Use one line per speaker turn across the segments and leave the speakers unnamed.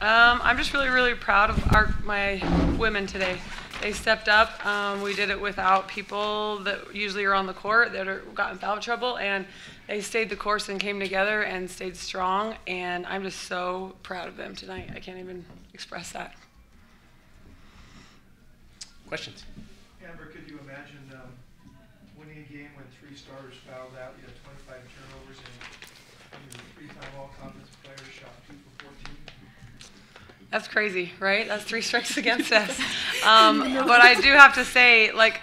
I'm just really, really proud of my women today. They stepped up. We did it without people that usually are on the court that got in foul trouble, and they stayed the course and came together and stayed strong, and I'm just so proud of them tonight. I can't even express that.
Questions?
Amber, could you imagine winning a game when 3 starters fouled out? You had 25 turnovers and your 3-time all-conference players shot 2 for 14.
That's crazy, right? That's 3 strikes against us. But I do have to say, like,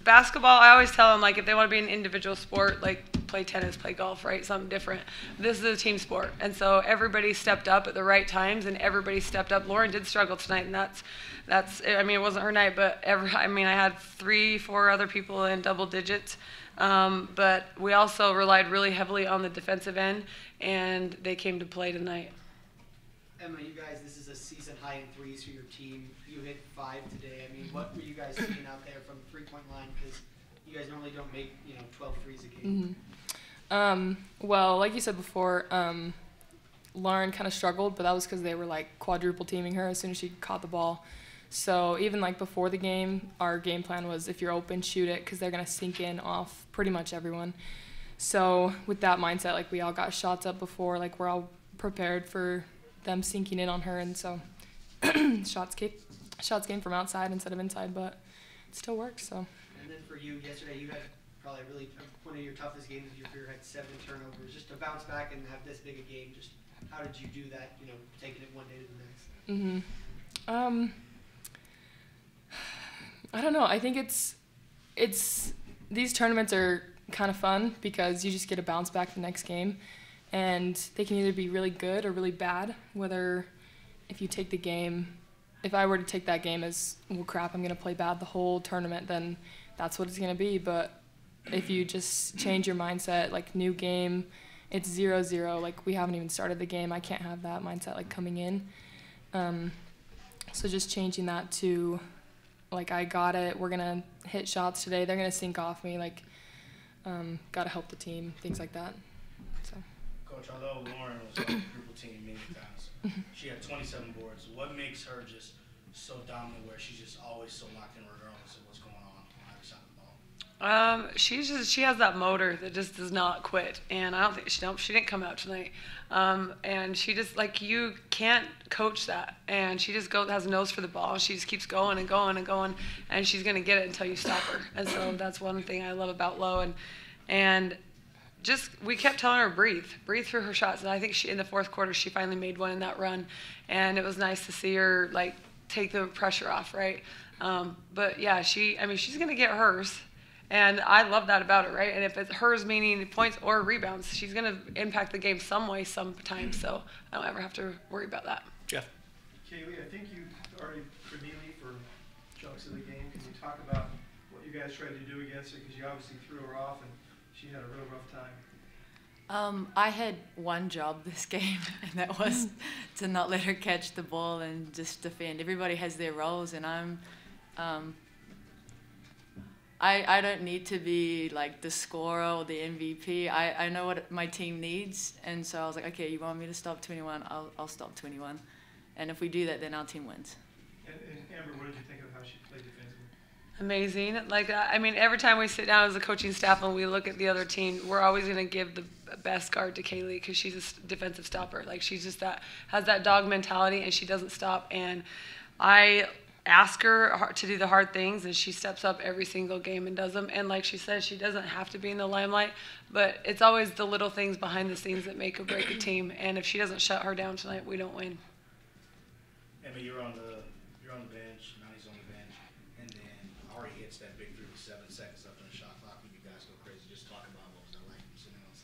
basketball, I always tell them, like, if they want to be an individual sport, like, play tennis, play golf, right? Something different. This is a team sport. And so everybody stepped up at the right times, and everybody stepped up. Lauren did struggle tonight, and that's I mean, it wasn't her night, but I had 3-4 other people in double digits. But we also relied really heavily on the defensive end, and they came to play tonight.
Emma, you guys, this is a season high in threes for your team. You hit 5 today. I mean, what were you guys seeing out there from the 3-point line? Because you guys normally don't make 12 threes a game.
Well, like you said before, Lauren kind of struggled, but that was because they were like quadruple teaming her as soon as she caught the ball. So even like before the game, our game plan was if you're open, shoot it, because they're gonna sink in off pretty much everyone. So with that mindset, like we all got shots up before, like we're all prepared for them sinking in on her, and so shots came from outside instead of inside, but it still works. So.
And then for you, yesterday you had probably really one of your toughest games of your career, had 7 turnovers. Just to bounce back and have this big a game, just how did you do that? Taking it one day to the next.
I don't know. I think it's these tournaments are kind of fun because you just get to bounce back the next game. And they can either be really good or really bad, whether if you take the game, if I were to take that game as, well, crap, I'm going to play bad the whole tournament, then that's what it's going to be. But if you just change your mindset, like new game, it's 0-0, like we haven't even started the game, I can't have that mindset like coming in. So just changing that to, like, I got it, we're going to hit shots today, they're going to sink off me, like, got to help the team, things like that. So.
Coach, although Lauren was on the triple team many times, she had 27 boards. What makes her just so dominant where she's just always so locked in regardless of what's going on either side of the ball?
She has that motor that just does not quit, and I don't think she didn't come out tonight. And she just, like, you can't coach that, and she just has a nose for the ball. She just keeps going and going and going, and she's gonna get it until you stop her. And so that's one thing I love about Lo, and just, we kept telling her breathe through her shots, and I think in the 4th quarter she finally made one in that run, and it was nice to see her like take the pressure off, right? But yeah, she's gonna get hers, and I love that about her, right? And if it's hers, meaning points or rebounds, she's gonna impact the game some way, sometime. So I don't ever have to worry about that.
Jeff.
Kaylee, I think you already Cornelia for chunks of the game. Can you talk about what you guys tried to do against her? Because you obviously threw her off, and she had a real rough time.
I had one job this game, and that was to not let her catch the ball and just defend. Everybody has their roles, and I don't need to be like the scorer or the MVP. I know what my team needs, and so I was like, okay, you want me to stop 21? I'll stop 21, and if we do that, then our team wins.
And Amber, what did you think of how she played defensively?
Amazing. Like, I mean, every time we sit down as a coaching staff and we look at the other team, we're always going to give the best guard to Kaylee because she's a defensive stopper. Like, she's just has that dog mentality, and she doesn't stop. And I ask her to do the hard things, and she steps up every single game and does them. And like she said, she doesn't have to be in the limelight, but it's always the little things behind the scenes that make or break a team. And if she doesn't shut her down tonight, we don't win.
Emma, you're on the bench, Nani's on the bench, and then Ari hits that big 3 with 7 seconds left on the shot clock, and you guys go crazy. Just talk about what was that like sitting on the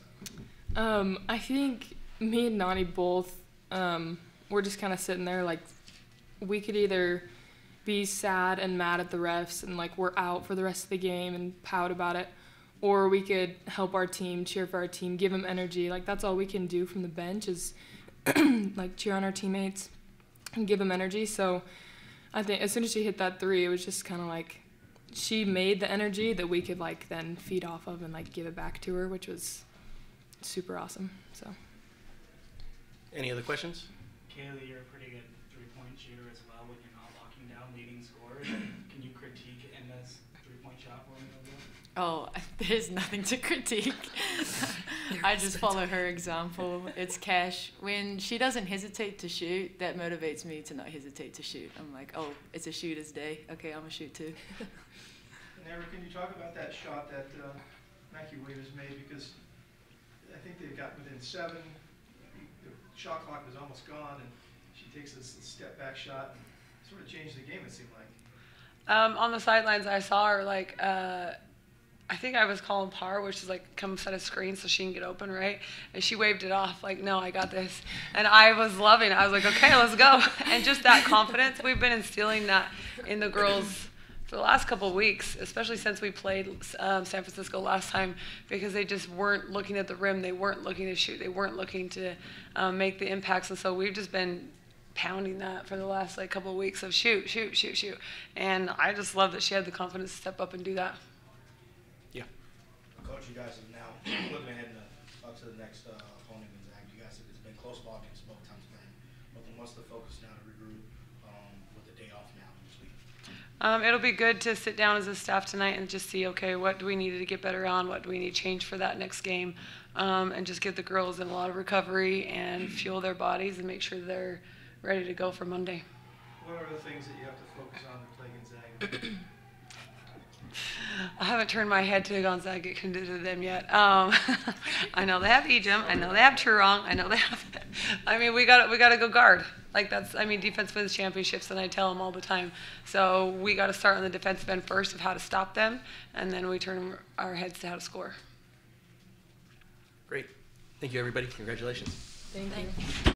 sideline.
I think me and Nani both were just kind of sitting there, like, we could either be sad and mad at the refs and like we're out for the rest of the game and pout about it, or we could help our team, cheer for our team, give them energy. Like, that's all we can do from the bench is like cheer on our teammates and give them energy. So I think as soon as she hit that 3, it was just kind of like she made the energy that we could like then feed off of and like give it back to her, which was super awesome. So.
Any other questions?
Kaylee, you're a pretty good three-point shooter as well when you're not locking down leading scorers. Can you critique Emma's three-point shot for me a little bit?
Oh, there's nothing to critique. I just follow her example. It's cash. When she doesn't hesitate to shoot, that motivates me to not hesitate to shoot. I'm like, oh, it's a shooter's day. Okay, I'm going to shoot too.
And Eric, can you talk about that shot that Mackie Williams made? Because I think they got within 7. The shot clock was almost gone, and she takes this step-back shot and sort of changed the game, it seemed like.
On the sidelines, I saw her, like, I think I was calling par, which is like, come set a screen so she can get open, right? And she waved it off, like, no, I got this. And I was loving it. I was like, okay, let's go. And just that confidence, we've been instilling that in the girls for the last couple of weeks, especially since we played San Francisco last time, because they just weren't looking at the rim. They weren't looking to shoot. They weren't looking to make the impacts. And so we've just been pounding that for the last like couple of weeks of shoot, shoot, shoot, shoot. And I just love that she had the confidence to step up and do that.
Coach, you guys are now looking ahead to the next opponent. You guys, it's been close ball games both times playing. But then what's the focus now to regroup with the day off now this week?
It'll be good to sit down as a staff tonight and just see, okay, what do we need to get better on? What do we need to change for that next game? And just get the girls in a lot of recovery and fuel their bodies and make sure they're ready to go for Monday.
What are the things that you have to focus on to play Gonzaga?
I haven't turned my head to Gonzaga to them yet. I know they have Ejim. I know they have Turong. I know they have. I mean, we got to go guard. Like that's. I mean, defense wins championships, and I tell them all the time. So we got to start on the defensive end first of how to stop them, and then we turn our heads to how to score.
Great. Thank you, everybody. Congratulations.
Thank you.